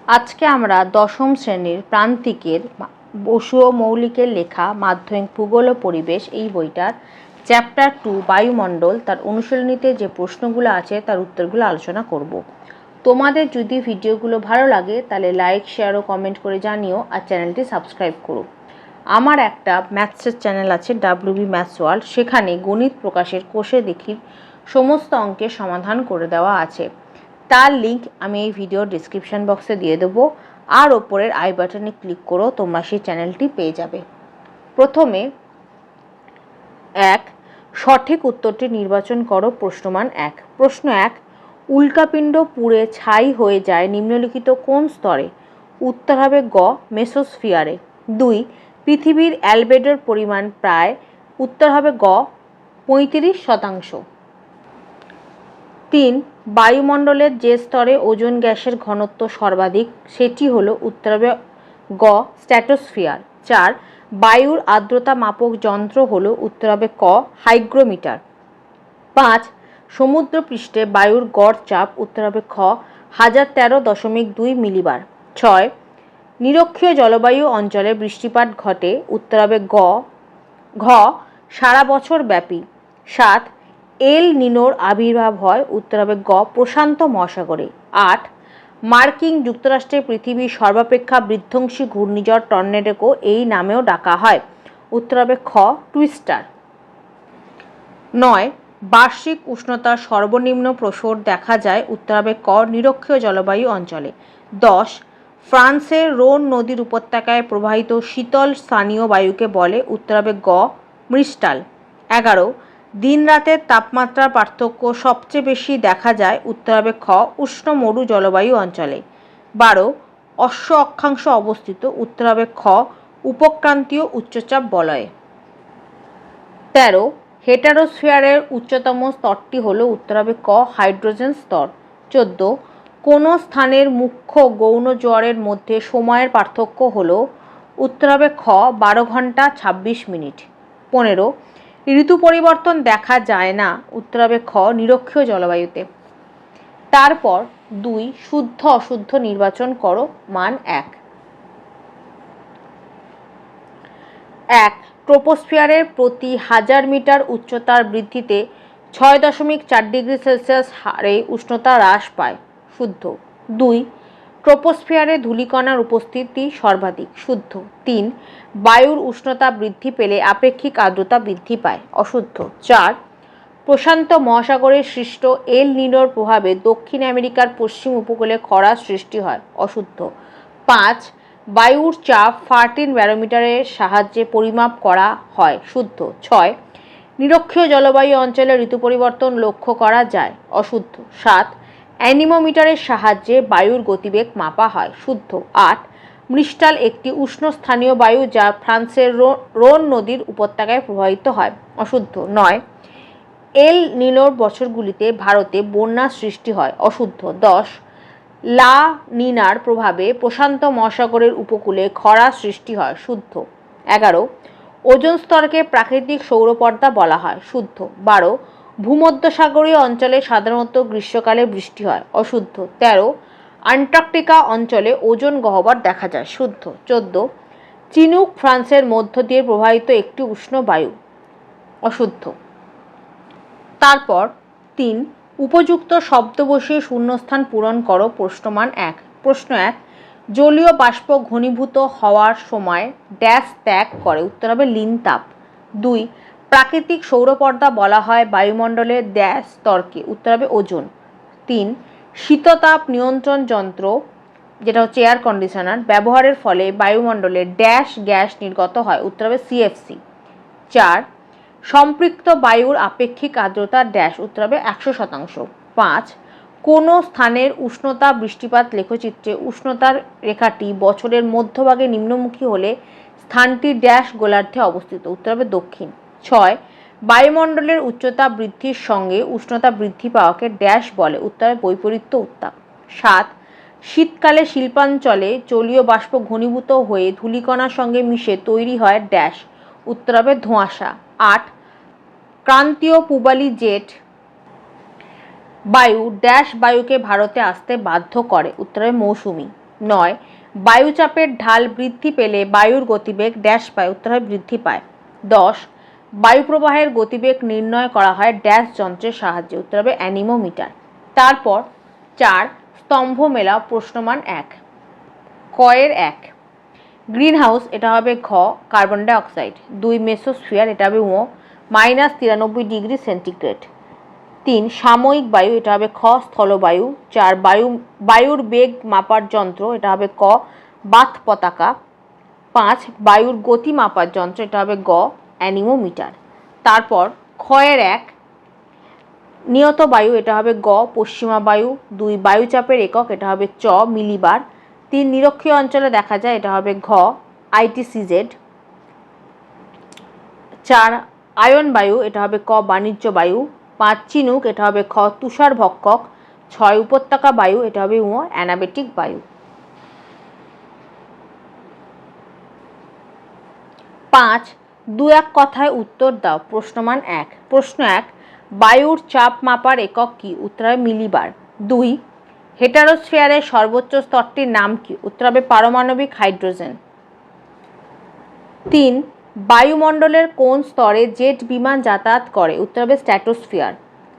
আজকে আমরা দশম শ্রেণীর প্রান্তিকের বসু ও মৌলিকের লেখা মাধ্যমিক ভূগোল ও পরিবেশ এই বইটার চ্যাপ্টার 2 বায়ুমণ্ডল তার অনুশীলনীতে যে প্রশ্নগুলো আছে তার উত্তরগুলো আলোচনা করব। তোমাদের যদি ভিডিওগুলো ভালো লাগে তাহলে লাইক, শেয়ার ও কমেন্ট করে জানিও, আর চ্যানেলটি সাবস্ক্রাইব করো। আমার একটা ম্যাথসের চ্যানেল আছে WB ম্যাথস ওয়ার্ল্ড, সেখানে গণিত প্রকাশের কোষে দেখির সমস্ত অঙ্কের সমাধান করে দেওয়া আছে। তার লিঙ্ক আমি এই ভিডিও ডিসক্রিপশন বক্সে দিয়ে দেবো, আর ওপরের আই বাটনে ক্লিক করো, তোমরা সেই চ্যানেলটি পেয়ে যাবে। প্রথমে সঠিক উত্তরটি নির্বাচন করো। প্রশ্নমান 1। প্রশ্ন 1, উল্কাপিণ্ড পুড়ে ছাই হয়ে যায় নিম্নলিখিত কোন স্তরে? উত্তর হবে গ, মেসোস্ফিয়ারে। 2, পৃথিবীর অ্যালবেডোর পরিমাণ প্রায়? উত্তর হবে গ, 35%। 3, বায়ুমণ্ডলের যে স্তরে ওজোন গ্যাসের ঘনত্ব সর্বাধিক সেটি হলো? উত্তর হবে গ, স্ট্র্যাটোস্ফিয়ার। 4, বায়ুর আর্দ্রতা মাপক যন্ত্র হলো? উত্তর হবে ক, হাইগ্রোমিটার। 5, সমুদ্রপৃষ্ঠে বায়ুর গড় চাপ? উত্তর হবে খ, 1013.2 মিলিবার। 6, নিরক্ষীয় জলবায়ু অঞ্চলে বৃষ্টিপাত ঘটে? উত্তর হবে ঘ, সারা বছর ব্যাপী। 7, এল নিনোর আবির্ভাব হয়? উত্তর হবে গ, প্রশান্ত মহাসাগরে। 8, মার্কিন যুক্তরাষ্ট্রে পৃথিবীর সর্বাপেক্ষা বিধ্বংসী ঘূর্ণিঝড় টর্নেডোকে এই নামেও ডাকা হয়? উত্তর হবে খ, টুইস্টার। 9, বার্ষিক উষ্ণতার সর্বনিম্ন প্রসর দেখা যায়? উত্তর হবে ক, নিরক্ষীয় জলবায়ু অঞ্চলে। 10, ফ্রান্সের রোন নদীর উপত্যকায় প্রবাহিত শীতল স্থানীয় বায়ুকে বলে? উত্তর হবে গ, মৃষ্টাল। 11, দিন রাতের তাপমাত্রার পার্থক্য সবচেয়ে বেশি দেখা যায়? উত্তর হবে খ, উষ্ণ মরু জলবায়ু অঞ্চলে। 12, অশ্ব অক্ষাংশ অবস্থিত? উত্তর হবে খ, উপক্রান্তীয় উচ্চচাপ বলয়ে। 13, হেটারোস্ফিয়ারের উচ্চতম স্তরটি হলো? উত্তর হবে ক, হাইড্রোজেন স্তর। 14, কোন স্থানের মুখ্য গৌণ জোয়ারের মধ্যে সময়ের পার্থক্য হলো? উত্তর হবে খ, 12 ঘন্টা 26 মিনিট। 15, ঋতু পরিবর্তন দেখা যায় না? উত্তর হবে খ, নিরক্ষীয় জলবায়ুতে। তারপর 2, শুদ্ধ অশুদ্ধ নির্বাচন করো। মান 1। 1, ট্রোপোস্ফিয়ারের প্রতি 1000 মিটার উচ্চতার বৃদ্ধিতে 6.4 ডিগ্রি সেলসিয়াস হারে উষ্ণতা হ্রাস পায়? শুদ্ধ। 2, ট্রোপোস্ফিয়ারে ধূলিকণার উপস্থিতি সর্বাধিক? শুদ্ধ। 3, বায়ুর উষ্ণতা বৃদ্ধি পেলে আপেক্ষিক আর্দ্রতা বৃদ্ধি পায়? অশুদ্ধ। 4, প্রশান্ত মহাসাগরে সৃষ্ট এল নিনোর প্রভাবে দক্ষিণ আমেরিকার পশ্চিম উপকূলে খরার সৃষ্টি হয়? অশুদ্ধ। 5, বায়ুর চাপ 13 ব্যারোমিটারের সাহায্যে পরিমাপ করা হয়? শুদ্ধ। 6, নিরক্ষীয় জলবায়ু অঞ্চলে ঋতু পরিবর্তন লক্ষ্য করা যায়? অশুদ্ধ। 7, অ্যানিমোমিটারের সাহায্যে বায়ুর গতিবেগ মাপা হয়? শুদ্ধ। 8, মৃষ্টাল একটি উষ্ণ স্থানীয় বায়ু যা ফ্রান্সের রোন নদীর উপত্যকায় প্রবাহিত হয়? অশুদ্ধ। 9, এল নিনোর বছরগুলিতে ভারতে বন্যার সৃষ্টি হয়? অশুদ্ধ। 10, লা নিনার প্রভাবে প্রশান্ত মহাসাগরের উপকূলে খরার সৃষ্টি হয়? শুদ্ধ। 11, ওজোন স্তরকে প্রাকৃতিক সৌরপর্দা বলা হয়? শুদ্ধ। 12, ভূমধ্যসাগরীয় অঞ্চলে সাধারণত গ্রীষ্মকালে বৃষ্টি হয়? অশুদ্ধ। 13, আন্টার্কটিকা অঞ্চলে ওজোন গহ্বর দেখা যায়? শুদ্ধ। 14, চিনুক ফ্রান্সের মধ্য দিয়ে প্রবাহিত একটি উষ্ণ বায়ু? অশুদ্ধ। তারপর 3, উপযুক্ত শব্দ বসিয়ে শূন্যস্থান পূরণ করো। প্রশ্নমান 1। প্রশ্ন 1, জলীয় বাষ্প ঘনীভূত হওয়ার সময় ড্যাশ ত্যাগ করে? উত্তর হবে লিন তাপ। 2, প্রাকৃতিক সৌরপর্দা বলা হয় বায়ুমণ্ডলের ড্যাশ স্তরকে? উত্তর হবে ওজোন। 3, শীততাপ নিয়ন্ত্রণ যন্ত্র যেটা হচ্ছে এয়ার কন্ডিশনার ব্যবহারের ফলে বায়ুমণ্ডলে ড্যাশ গ্যাস নির্গত হয়? উত্তর হবে CFC। 4, সম্পৃক্ত বায়ুর আপেক্ষিক আর্দ্রতা ড্যাশ? উত্তর হবে 100%। 5, কোন স্থানের উষ্ণতা বৃষ্টিপাত লেখচিত্রে উষ্ণতার রেখাটি বছরের মধ্যভাগে নিম্নমুখী হলে স্থানটি ড্যাশ গোলার্ধে অবস্থিত? উত্তর হবে দক্ষিণ। 6, বায়ুমণ্ডলের উচ্চতা বৃদ্ধির সঙ্গে উষ্ণতা বৃদ্ধি পাওয়াকে ড্যাশ বলে? উত্তর হবে বৈপরীত্য উত্তাপ। 7, শীতকালে শিল্পাঞ্চলে জলীয় বাষ্প ঘনীভূত হয়ে ধূলিকণার সঙ্গে মিশে তৈরি হয় ড্যাশ? উত্তর হবে ধোঁয়াশা। 8, ক্রান্তীয় পূবালি জেট বায়ু ড্যাশ বায়ুকে ভারতে আসতে বাধ্য করে? উত্তর হবে মৌসুমী। 9 বায়ুচাপের ঢাল বৃদ্ধি পেলে বায়ুর গতিবেগ ড্যাশ পায়, উত্তর হবে বৃদ্ধি পায়। 10 বায়ুপ্রবাহের গতিবেগ নির্ণয় করা হয় ড্যাশ যন্ত্রের সাহায্যে, উত্তর হবে অ্যানিমোমিটার। তারপর 4 স্তম্ভ মেলাও, প্রশ্নমান 1। কয়ের 1 গ্রিন হাউস, এটা হবে ঘ কার্বন ডাই অক্সাইড। 2 মেসোস্ফিয়ার, এটা হবে ও -93°C। 3 সাময়িক বায়ু, এটা হবে খ স্থলবায়ু। 4 বায়ুর বেগ মাপার যন্ত্র, এটা হবে ক বাত পতাকা। 5 বায়ুর গতি মাপার যন্ত্র, এটা হবে গ অ্যানিমোমিটার। তারপর ক্ষয়ের 1 নিয়ত বায়ু, এটা হবে গ পশ্চিমা বায়ু। 2 বায়ুচাপের একক, এটা হবে চ মিলিবার। 3 নিরক্ষীয় অঞ্চলে দেখা যায়, এটা হবে ঘ ITCZ। 4 আয়ন বায়ু, এটা হবে ক বাণিজ্য বায়ু। 5 চিনুক, এটা হবে খ তুষার ভক্ষক। 6 উপত্যকা বায়ু, এটা হবে উ অ্যানাবেটিক বায়ু। 5 2-1 কথায় উত্তর দাও, প্রশ্নমান 1। প্রশ্ন 1 বায়ুর চাপ মাপার একক কি, উত্তর হবে মিলিবার। 2 হেটারোস্ফিয়ারের সর্বোচ্চ স্তরটির নাম কি, উত্তর হবে পারমাণবিক হাইড্রোজেন। 3 বায়ুমণ্ডলের কোন স্তরে জেট বিমান যাতায়াত করে, উত্তর হবে স্ট্র্যাটোস্ফিয়ার।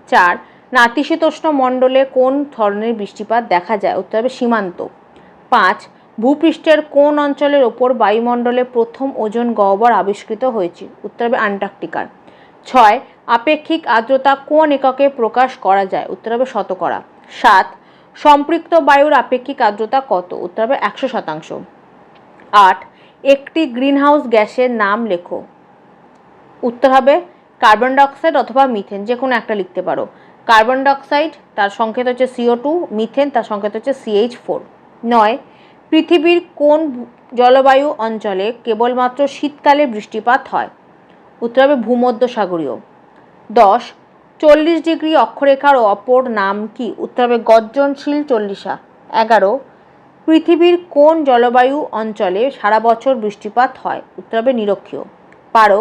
4 নাতিশীতোষ্ণ মণ্ডলে কোন ধরনের বৃষ্টিপাত দেখা যায়, উত্তর হবে সীমান্ত। 5 ভূপৃষ্ঠের কোন অঞ্চলের ওপর বায়ুমণ্ডলে প্রথম ওজোন গহ্বর আবিষ্কৃত হয়েছে, উত্তর হবে আন্টার্কটিকার। 6 আপেক্ষিক আর্দ্রতা কোন এককে প্রকাশ করা যায়, উত্তর হবে শতকরা। 7 সম্পৃক্ত বায়ুর আপেক্ষিক আর্দ্রতা কত, উত্তর হবে 100%। 8 একটি গ্রিনহাউস গ্যাসের নাম লেখো, উত্তর হবে কার্বন ডাইঅক্সাইড অথবা মিথেন, যে কোনো একটা লিখতে পারো। কার্বন ডাইঅক্সাইড তার সংকেত হচ্ছে CO2, মিথেন তার সংকেত হচ্ছে CH4। 9 পৃথিবীর কোন জলবায়ু অঞ্চলে কেবলমাত্র শীতকালে বৃষ্টিপাত হয়, উত্তর হবে ভূমধ্যসাগরীয়। 10 40° অক্ষরেখার অপর নাম কি, উত্তর হবে গর্জনশীল চল্লিশা। 11 পৃথিবীর কোন জলবায়ু অঞ্চলে সারা বছর বৃষ্টিপাত হয়, উত্তর হবে নিরক্ষীয়। 12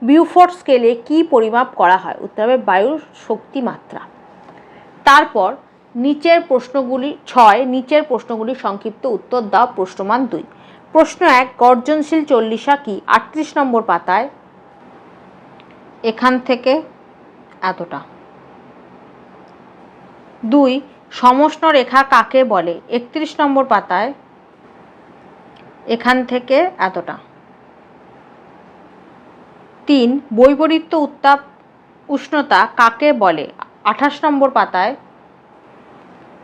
বিউফোর্ড স্কেলে কি পরিমাপ করা হয়, উত্তর হবে বায়ুর শক্তি মাত্রা। তারপর নিচের প্রশ্নগুলি সংক্ষিপ্ত উত্তর দাও, প্রশ্নমান 2। প্রশ্ন 1 গর্জনশীল চল্লিশা কি, 38 নম্বর পাতায়, এখান থেকে এতটা। 2 সমষ্ণ রেখা কাকে বলে, 31 নম্বর পাতায়, এখান থেকে এতটা। 3 বৈপরীত্য উত্তাপ উষ্ণতা কাকে বলে, 28 নম্বর পাতায়।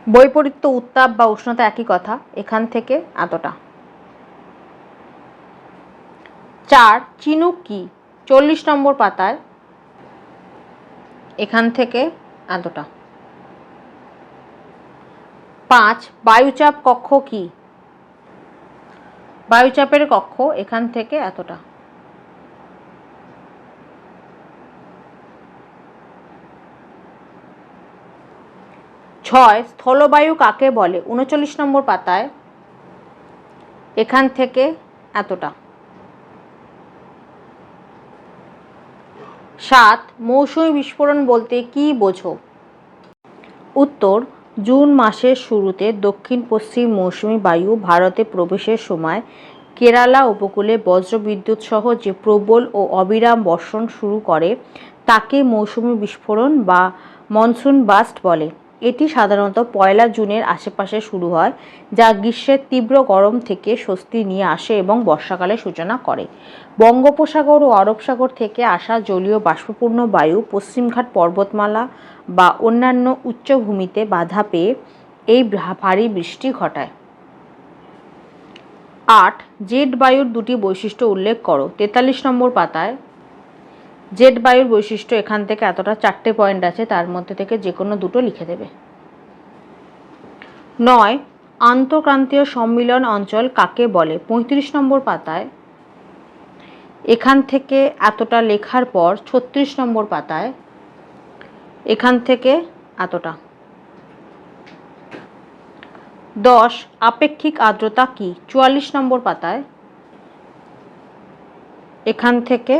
বৈপরীত্য উত্তাপ বা উষ্ণতা একই কথা, এখান থেকে এতটা। 4 চিনুক কি, 40 নম্বর পাতায়, এখান থেকে এতটা। 5 বায়ুচাপ কক্ষ কি, বায়ুচাপের কক্ষ, এখান থেকে এতটা। 6 স্থলবায়ু কাকে বলে, 39 নম্বর পাতায়, এখান থেকে এতটা। 7 মৌসুমী বিস্ফোরণ বলতে কি বোঝো, উত্তর জুন মাসের শুরুতে দক্ষিণ পশ্চিম মৌসুমী বায়ু ভারতে প্রবেশের সময় কেরালা উপকূলে বজ্রবিদ্যুৎ সহ যে প্রবল ও অবিরাম বর্ষণ শুরু করে তাকে মৌসুমী বিস্ফোরণ বা মনসুন বাস্ট বলে। এটি সাধারণত 1 জুনের আশেপাশে শুরু হয়, যা গ্রীষ্মের তীব্র গরম থেকে স্বস্তি নিয়ে আসে এবং বর্ষাকালের সূচনা করে। বঙ্গোপসাগর ও আরব সাগর থেকে আসা জলীয় বাষ্পপূর্ণ বায়ু পশ্চিমঘাট পর্বতমালা বা অন্যান্য উচ্চভূমিতে বাধা পেয়ে এই ভারী বৃষ্টি ঘটায়। 8 জেট বায়ুর 2টি বৈশিষ্ট্য উল্লেখ করো, 43 নম্বর পাতায়। জেট বায়ুর বৈশিষ্ট্য এখান থেকে এতটা, 4টে পয়েন্ট আছে, তার মধ্যে থেকে যে কোনো দুটো লিখে দেবে। 9 আন্তঃক্রান্তীয় সম্মিলন অঞ্চল কাকে বলে, 35 নম্বর পাতায়, এখান থেকে এতটা লেখার পর 36 নম্বর পাতায়, এখান থেকে এতটা। 10 আপেক্ষিক আর্দ্রতা কি, 44 নম্বর পাতায়, এখান থেকে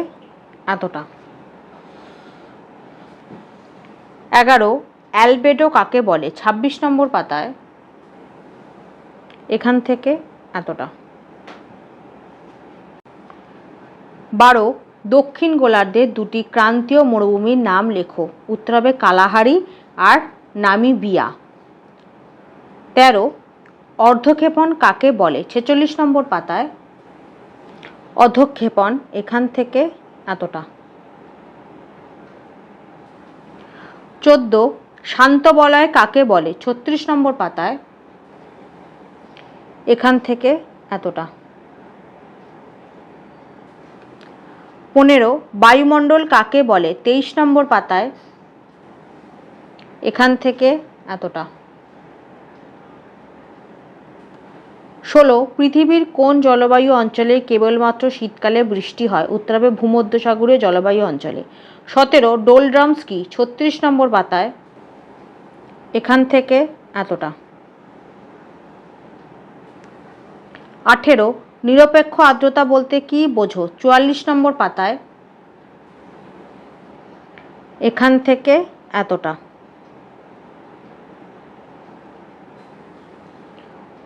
এতটা। 11 অ্যালবেডো কাকে বলে, 26 নম্বর পাতায়, এখান থেকে এতটা। 12 দক্ষিণ গোলার্ধে দুটি ক্রান্তীয় মরুভূমির নাম লেখো। উত্তর হবে কালাহারি আর নামিবিয়া। 13 অর্ধক্ষেপণ কাকে বলে? 46 নম্বর পাতায় অধঃক্ষেপণ, এখান থেকে এতটা। 14 শান্ত বলয় কাকে বলে? 36 নম্বর পাতায় এখান থেকে এতটা। 15 বায়ুমণ্ডল কাকে বলে? 23 নম্বর পাতায় এখান থেকে এতটা। 16 পৃথিবীর কোন জলবায়ু অঞ্চলে কেবলমাত্র শীতকালে বৃষ্টি হয়? উত্তর হবে ভূমধ্যসাগরীয় জলবায়ু অঞ্চলে। 17 ডোলড্রামস কি? 36 নম্বর পাতায় এখান থেকে এতটা। 18 নিরপেক্ষ আর্দ্রতা বলতে কি বোঝো? 44 নম্বর পাতায় এখান থেকে এতটা।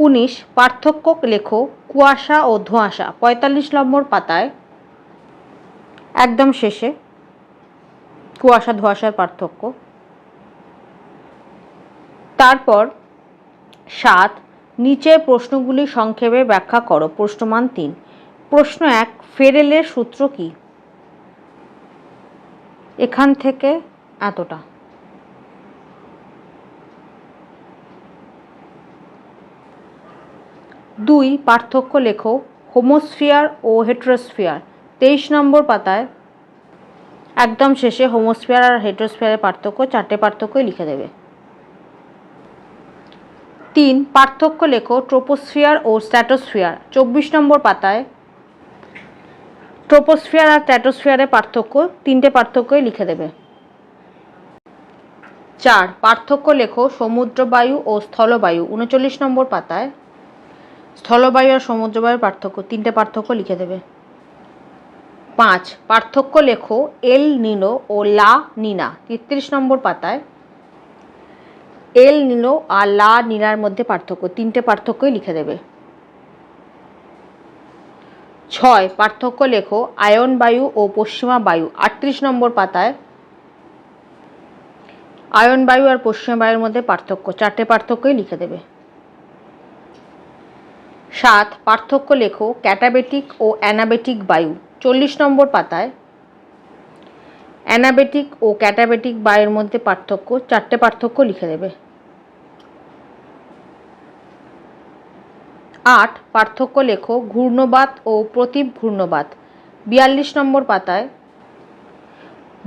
19 পার্থক্য লেখো কুয়াশা ও ধোঁয়াশা। 45 নম্বর পাতায় একদম শেষে কুয়াশা ধোঁয়াশার পার্থক্য। তারপর 7 নিচের প্রশ্নগুলি সংক্ষেপে ব্যাখ্যা করো। প্রশ্নমান 3। প্রশ্ন 1 ফেরেলের সূত্র কি? এখান থেকে এতটা। 2 পার্থক্য লেখো হোমোস্ফিয়ার ও হেটেরোস্ফিয়ার। 23 নম্বর পাতায় একদম শেষে হোমোস্ফিয়ার আর হেটেরোস্ফিয়ারের পার্থক্য, 4টে পার্থক্যই লিখে দেবে। 3 পার্থক্য লেখো ট্রোপোস্ফিয়ার ও স্ট্র্যাটোস্ফিয়ার। 24 নম্বর পাতায় ট্রোপোস্ফিয়ার আর স্ট্র্যাটোস্ফিয়ারের পার্থক্য, 3টে পার্থক্যই লিখে দেবে। 4 পার্থক্য লেখো সমুদ্রবায়ু ও স্থলবায়ু। 39 নম্বর পাতায় স্থলবায়ু আর সমুদ্রবায়ুর পার্থক্য, 3টে পার্থক্য লিখে দেবে। 5 পার্থক্য লেখো এল নিনো ও লা নিনা। 33 নম্বর পাতায় এল নিনো আর লা নিনার মধ্যে পার্থক্য, 3টে পার্থক্যই লিখে দেবে। 6 পার্থক্য লেখো আয়ন বায়ু ও পশ্চিমা বায়ু। 38 নম্বর পাতায় আয়ন বায়ু আর পশ্চিমা বায়ুর মধ্যে পার্থক্য, 4টে পার্থক্যই লিখে দেবে। 7 পার্থক্য লেখো ক্যাটাবেটিক ও অ্যানাবেটিক বায়ু। 40 নম্বর পাতায় অ্যানাবেটিক ও ক্যাটাবেটিক বায়ুর মধ্যে পার্থক্য, 4টে পার্থক্য লিখে দেবে। 8 পার্থক্য লেখো ঘূর্ণবাত ও প্রতীপ ঘূর্ণবাত। 42 নম্বর পাতায়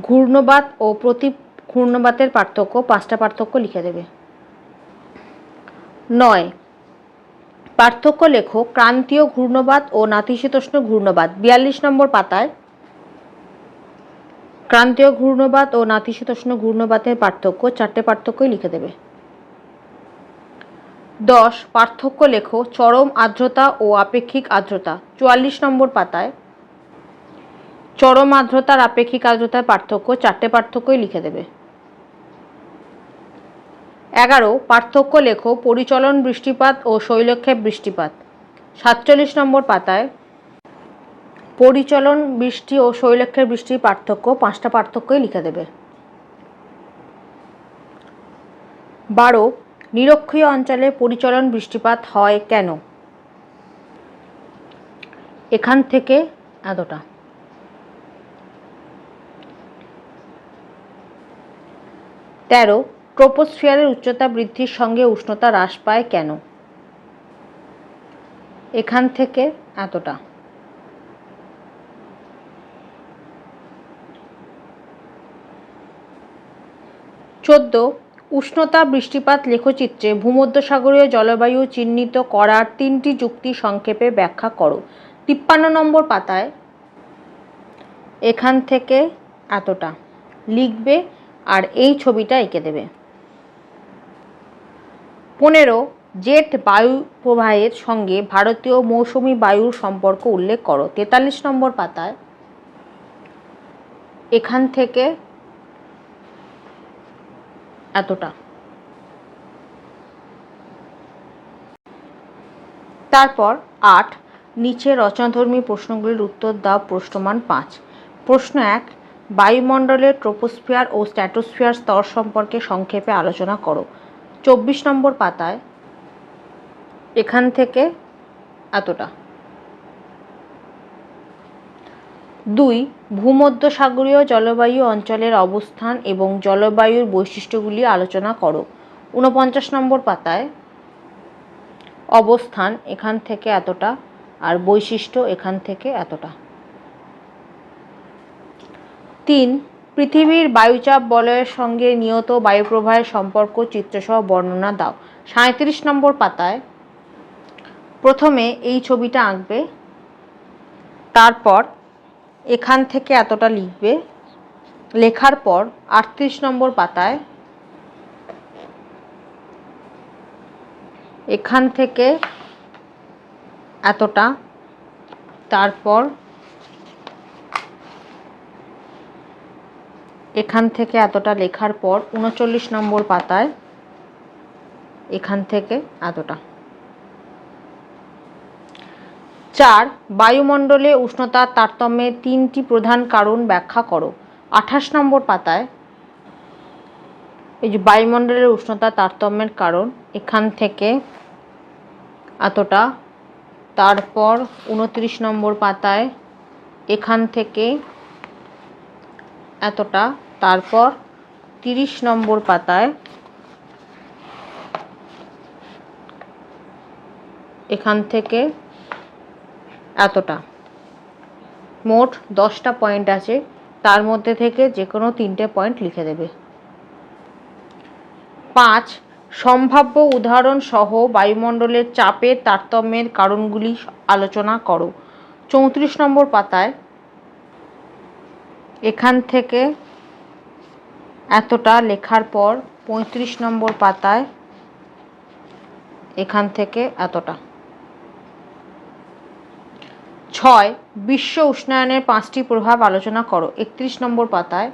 ঘূর্ণবাত ও প্রতীপ ঘূর্ণবাতের পার্থক্য, 5টা পার্থক্য লিখে দেবে। 9 পার্থক্য লেখো ক্রান্তীয় ঘূর্ণবাত ও নাতিশীতোষ্ণ ঘূর্ণবাত। 42 নম্বর পাতায় ক্রান্তীয় ঘূর্ণবাত ও নাতিশীতোষ্ণ ঘূর্ণবাতের পার্থক্য, 4টে পার্থক্যই লিখে দেবে। 10 পার্থক্য লেখো চরম আর্দ্রতা ও আপেক্ষিক আর্দ্রতা। 44 নম্বর পাতায় চরম আর্দ্রতার আপেক্ষিক আর্দ্রতার পার্থক্য, 4টে পার্থক্যই লিখে দেবে। 11 পার্থক্য লেখো পরিচলন বৃষ্টিপাত ও শৈলক্ষেপ বৃষ্টিপাত। 47 নম্বর পাতায় পরিচলন বৃষ্টি ও শৈলক্ষেপ বৃষ্টির পার্থক্য, 5টা পার্থক্যই লিখে দেবে। 12 নিরক্ষীয় অঞ্চলে পরিচলন বৃষ্টিপাত হয় কেন? এখান থেকে এতটা। 13 ট্রোপোস্ফিয়ারের উচ্চতা বৃদ্ধির সঙ্গে উষ্ণতা হ্রাস পায় কেন? এখান থেকে এতটা। 14 উষ্ণতা বৃষ্টিপাত লেখচিত্রে ভূমধ্যসাগরীয় জলবায়ু চিহ্নিত করার 3টি যুক্তি সংক্ষেপে ব্যাখ্যা করো। 53 নম্বর পাতায় এখান থেকে এতটা লিখবে আর এই ছবিটা এঁকে দেবে। 15 জেট বায়ু প্রবাহের সঙ্গে ভারতীয় মৌসুমী বায়ুর সম্পর্ক উল্লেখ করো। 43 নম্বর পাতায় এখান থেকে এতটা। তারপর 8, নিচে রচনাধর্মী প্রশ্নগুলির উত্তর দাও। প্রশ্নমান 5। প্রশ্ন 1, বায়ুমণ্ডলের ট্রপোস্ফিয়ার ও স্ট্র্যাটোস্ফিয়ার স্তর সম্পর্কে সংক্ষেপে আলোচনা করো। 24 নম্বর পাতায় এখান থেকে এতটা। 2, ভূমধ্যসাগরীয় জলবায়ু অঞ্চলের অবস্থান এবং জলবায়ুর বৈশিষ্ট্যগুলি আলোচনা করো। 49 নম্বর পাতায় অবস্থান এখান থেকে এতটা আর বৈশিষ্ট্য এখান থেকে এতটা। 3, পৃথিবীর বায়ুচাপ বলয়ের সঙ্গে নিয়ত বায়ুপ্রবাহের সম্পর্ক চিত্রসহ বর্ণনা দাও। 37 নম্বর পাতায় প্রথমে এই ছবিটা আঁকবে, তারপর এখান থেকে এতটা লিখবে, লেখার পর 38 নম্বর পাতায় এখান থেকে এতটা, তারপর এখান থেকে এতটা লেখার পর 39 নম্বর পাতায় এখান থেকে এতটা। 4, বায়ুমণ্ডলে উষ্ণতার তারতম্যের 3টি প্রধান কারণ ব্যাখ্যা করো। 28 নম্বর পাতায় এই যে বায়ুমণ্ডলের উষ্ণতার তারতম্যের কারণ, এখান থেকে এতটা, তারপর 29 নম্বর পাতায় এখান থেকে এতটা, তারপর 30 নম্বর পাতায় এখান থেকে এতটা। মোট 10টা পয়েন্ট আছে, তার মধ্যে থেকে যে কোনো 3টে পয়েন্ট লিখে দেবে। 5, সম্ভাব্য উদাহরণ সহ বায়ুমণ্ডলের চাপের তারতম্যের কারণগুলি আলোচনা করো। 34 নম্বর পাতায় এখান থেকে এতটা লেখার পর 35 নম্বর পাতায় এখান থেকে এতটা। 6, বিশ্ব উষ্ণায়নের 5টি প্রভাব আলোচনা করো। 31 নম্বর পাতায়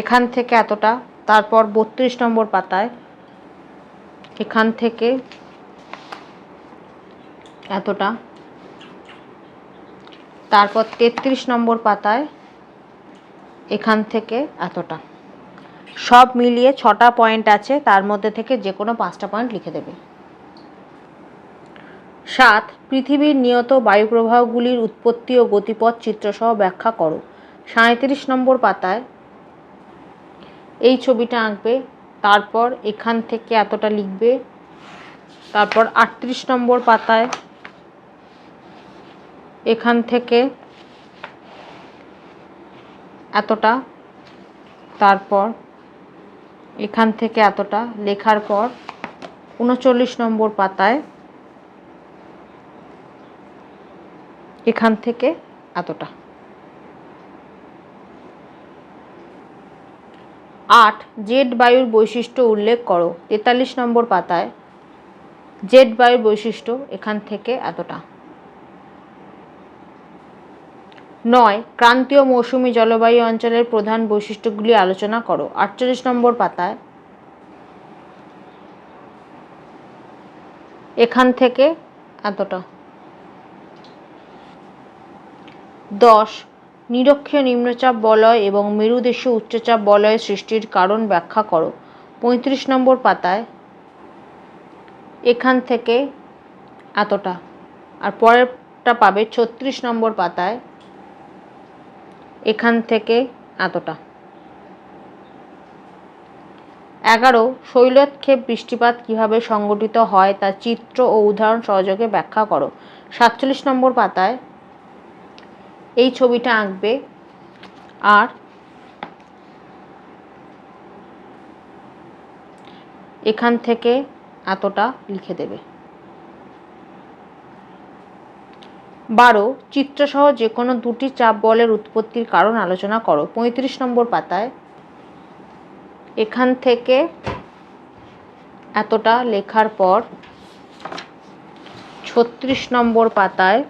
এখান থেকে এতটা, তারপর 32 নম্বর পাতায় এখান থেকে এতটা, তারপর 33 নম্বর পাতায় এখান থেকে এতটা। সব মিলিয়ে 6টা পয়েন্ট আছে, তার মধ্যে থেকে যে কোনো 5টা পয়েন্ট লিখে দেবে। 7, পৃথিবীর নিয়ত বায়ুপ্রবাহগুলির উৎপত্তি ও গতিপথ চিত্রসহ ব্যাখ্যা করো। 37 নম্বর পাতায় এই ছবিটা আঁকবে, তারপর এখান থেকে এতটা লিখবে, তারপর 38 নম্বর পাতায় এখান থেকে এতটা, তারপর এখান থেকে এতটা লেখার পর 39 নম্বর পাতায় এখান থেকে এতটা। 8, জেট বায়ুর বৈশিষ্ট্য উল্লেখ করো। 43 নম্বর পাতায় জেট বায়ুর বৈশিষ্ট্য এখান থেকে এতটা। 9, ক্রান্তীয় মৌসুমী জলবায়ু অঞ্চলের প্রধান বৈশিষ্ট্যগুলি আলোচনা করো। 48 নম্বর পাতায় এখান থেকে এতটা। 10, নিরক্ষীয় নিম্নচাপ বলয় এবং মেরুদেশীয় উচ্চচাপ বলয় সৃষ্টির কারণ ব্যাখ্যা করো। 35 নম্বর পাতায় এখান থেকে এতটা, আর পরেরটা পাবে 36 নম্বর পাতায় এখান থেকে এতটা। 11, শৈলক্ষেপ বৃষ্টিপাত কিভাবে সংঘটিত হয় তা চিত্র ও উদাহরণ সহযোগে ব্যাখ্যা করো। 47 নম্বর পাতায় এই ছবিটা আঁকবে, আর এখান থেকে এতটা লিখে দেবে। 12, চিত্রসহ যে কোনো 2টি চাপ বলের উৎপত্তির কারণ আলোচনা করো। 35 নম্বর পাতায় এখান থেকে এতটা লেখার পর 36 নম্বর পাতায়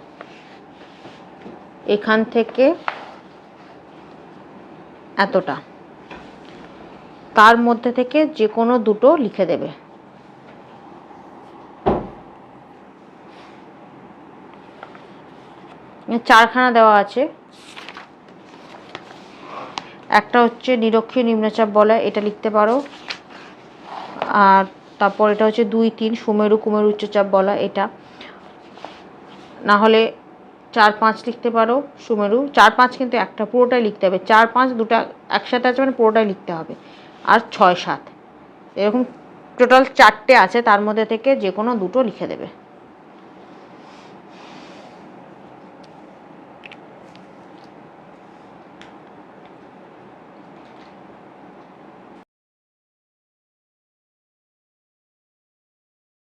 এখান থেকে এতটা, তার মধ্যে থেকে যে কোনো দুটো লিখে দেবে। চারখানা দেওয়া আছে। একটা হচ্ছে নিরক্ষীয় নিম্নচাপ বলয়, এটা লিখতে পারো। আর তারপর এটা হচ্ছে 2, 3 সুমেরু কুমেরু উচ্চচাপ বলয়, এটা না হলে 4, 5 লিখতে পারো সুমেরু। 4, 5 কিন্তু একটা, পুরোটাই লিখতে হবে। 4, 5 দুটো একসাথে আছে মানে পুরোটাই লিখতে হবে। আর 6, 7 এরকম টোটাল 4টে আছে, তার মধ্যে থেকে যে কোনো দুটো লিখে দেবে।